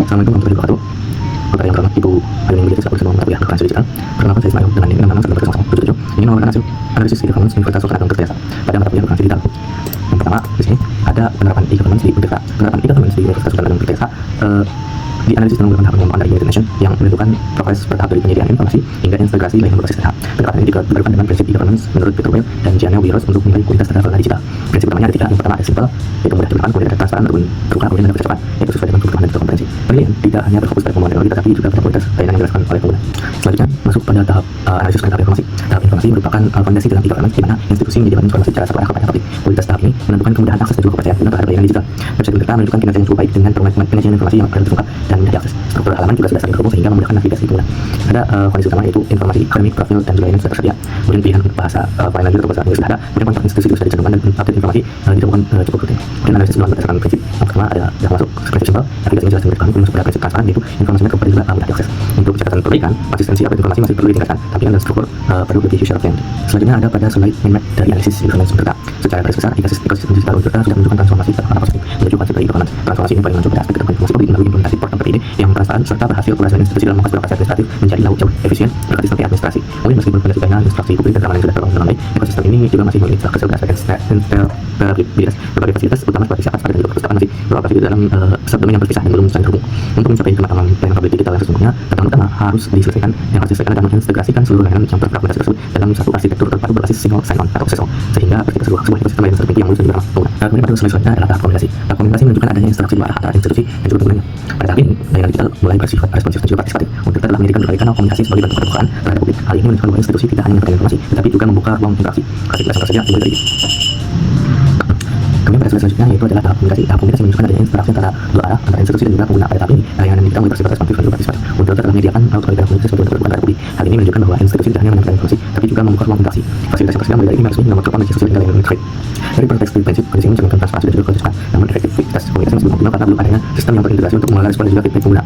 Assalamualaikum warahmatullahi wabarakatuh. Pada yang pertama, Ibu Ayuni Mulyati selaku Ketua Kuliah Transparansi Digital. Perkenalkan saya Ismail dengan NIM 661977. Ingin melakukan hasil analisis e-governance Universitas Sultan Agung Kertajasa pada mata kuliah Transparansi Digital. Yang pertama, di sini ada penerapan e-governance di Universitas. Penerapan e-governance di Universitas Sultan Agung Kertajasa dianalisis dengan menggunakan tahap pengembangan dari United Nations yang menentukan progres bertahap dari penyediaan informasi hingga integrasi layanan berbasis data. Pendekatan ini dilakukan dengan prinsip e-governance menurut Peter Weil dan Janelle Wiros untuk menilai kualitas data digital. Prinsip utamanya ada tiga. Yang pertama, simple, yaitu mudah digunakan, kemudian ada transparan ataupun terbuka, kemudian ada kecepatan, yaitu sesuai dengan kebutuhan dan juga kompetensi. Penilaian tidak hanya berfokus pada pengembangan teknologi, tetapi juga pada kualitas layanan yang dirasakan oleh pengguna. Selanjutnya, masuk pada tahap analisis tahap informasi. Tahap informasi merupakan fondasi dalam e-governance di mana institusi menyediakan informasi secara sesuai kepada topik. Kualitas tahap ini menentukan kemudahan akses dan juga kepercayaan pengguna terhadap layanan digital. Website pemerintah menunjukkan kinerja yang cukup baik dengan penyajian informasi yang relatif lengkap dan mudah diakses. Struktur halaman juga sudah saling terhubung sehingga memudahkan navigasi pengguna. Ada kondisi utama yaitu informasi akademik, profil, dan juga layanan sudah tersedia. Kemudian pilihan bahasa foreign language atau bahasa Inggris sudah ada. Kemudian kontak institusi juga sudah dicantumkan dan update informasi ditemukan cukup rutin. Kemudian analisis ulang berdasarkan prinsip. Yang pertama ada yang masuk prinsip simpel, navigasinya jelas dan mudah dipahami. Kemudian masuk pada prinsip transparan yaitu informasinya kemudian juga mudah diakses. Untuk catatan perbaikan, konsistensi update informasi masih perlu ditingkatkan. Tampilan dan struktur perlu lebih user friendly. Selanjutnya ada pada slide mind map dari analisis e-governance peserta. Secara garis besar, ekosistem digital Universitas sudah menunjukkan transformasi secara arah positif menuju konsep dari e-governance. Transformasi ini paling menunjuk pada aspek keterbukaan informasi publik melalui implementasi portal PPID yang transparan serta berhasil berhasil institusi dalam memangkas birokrasi administratif menjadi jauh efisien berkat sistem administrasi. Kemudian meskipun fondasi dana instruksi publik dan keamanan sudah terbangun dengan baik, ekosistem ini juga masih memiliki keterbatasan interoperabilitas. Berbagai fasilitas utama seperti syarat dan juga perpustakaan masih beroperasi di dalam subdomain yang berpisah dan belum saling terhubung. Untuk mencapai kematangan pelayanan publik digital yang sesungguhnya, tantangan utama harus diselesaikan adalah mengintegrasikan seluruh layanan yang terfragmentasi tersebut dalam satu arsitektur terpadu berbasis single sign-on atau SSO sehingga tercipta sebuah ekosistem layanan terpadu yang mulus dan juga ramah pengguna. Kemudian pada slide selanjutnya adalah tahap komunikasi. Tahap komunikasi menunjukkan adanya interaksi dua arah antara institusi dan juga penggunanya. Pada tahap ini, layanan digital mulai bersifat responsif dan juga partisipatif. Untuk telah menyediakan berbagai kanal komunikasi sebagai bentuk keterbukaan terhadap publik. Hal ini menunjukkan bahwa institusi tidak hanya menyampaikan informasi, tetapi juga membuka ruang interaksi. Kasih jelas saja dimulai dari ini. Kemudian pada slide selanjutnya yaitu adalah tahap komunikasi. Tahap komunikasi menunjukkan adanya interaksi antara dua arah antara institusi dan juga pengguna. Pada tahap ini, layanan digital mulai bersifat responsif dan juga partisipatif. Untuk telah menyediakan autoritas komunikasi sebagai bentuk keterbukaan terhadap publik. Hal ini menunjukkan bahwa institusi tidak hanya menyampaikan informasi, tapi juga membuka ruang interaksi. Fasilitas yang tersedia mulai dari email resmi, nomor telepon, media sosial, hingga layanan trade. Dari perspektif prinsip, kondisi ini mencerminkan transparansi dan juga konsisten. Namun efektivitas komunikasi masih belum optimal karena belum adanya sistem yang terintegrasi untuk mengelola respon dan juga feedback pengguna.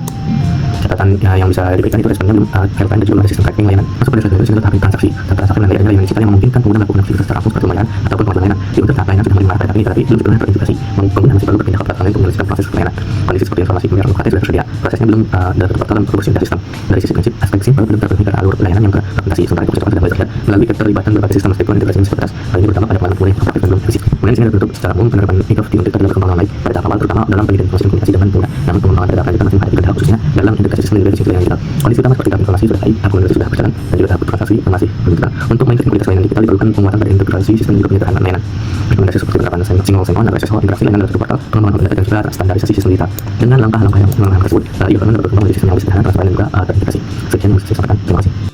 Catatan yang bisa diberikan itu responnya belum real time dan juga sistem tracking layanan. Masuk pada slide selanjutnya tahap transaksi. Tahap transaksi menandai layanan digital yang memungkinkan pengguna melakukan aktivitas secara langsung seperti pembayaran ataupun penjualan layanan. Di untuk tahap layanan sudah menerima pada tahap ini, tetapi belum sepenuhnya terintegrasi. Pengguna masih perlu berpindah ke platform lain untuk melanjutkan proses layanan. Kondisi seperti informasi pembayaran UKT sudah tersedia. Prosesnya belum dapat terportal dan berfungsi sistem. Dari sisi prinsip, aspek simpel belum terpenuhi karena alur layanan yang terfragmentasi. Sementara ekosistem sudah mulai terlihat melalui keterlibatan berbagai sistem meskipun integrasi masih terbatas. Hal ini berdampak pada pengalaman pengguna yang efektif dan belum efisien. Kemudian di sini ada bentuk secara umum penerapan e-gov di Universitas adalah perkembangan baik pada tahap awal terutama dalam penelitian informasi dan komunikasi dengan pengguna. Namun pengembangan pada tahap lanjutan masih menghadapi kendala khususnya dalam integrasi sistem dan juga sistem layanan digital. Kondisi utama seperti tahap informasi sudah baik, tahap komunikasi sudah berjalan dan juga tahap transaksi masih belum berjalan. Untuk meningkatkan kualitas layanan digital diperlukan penguatan pada integrasi sistem dan juga penyederhanaan layanan. Rekomendasi seperti penerapan single sign-on atau SSO, integrasi layanan dalam satu portal, pengembangan data dan juga standarisasi sistem digital. Dengan langkah-langkah yang tersebut, e-government berkembang menjadi sistem yang lebih sederhana, transparan dan juga terintegrasi. Sekian yang bisa saya sampaikan. Terima kasih.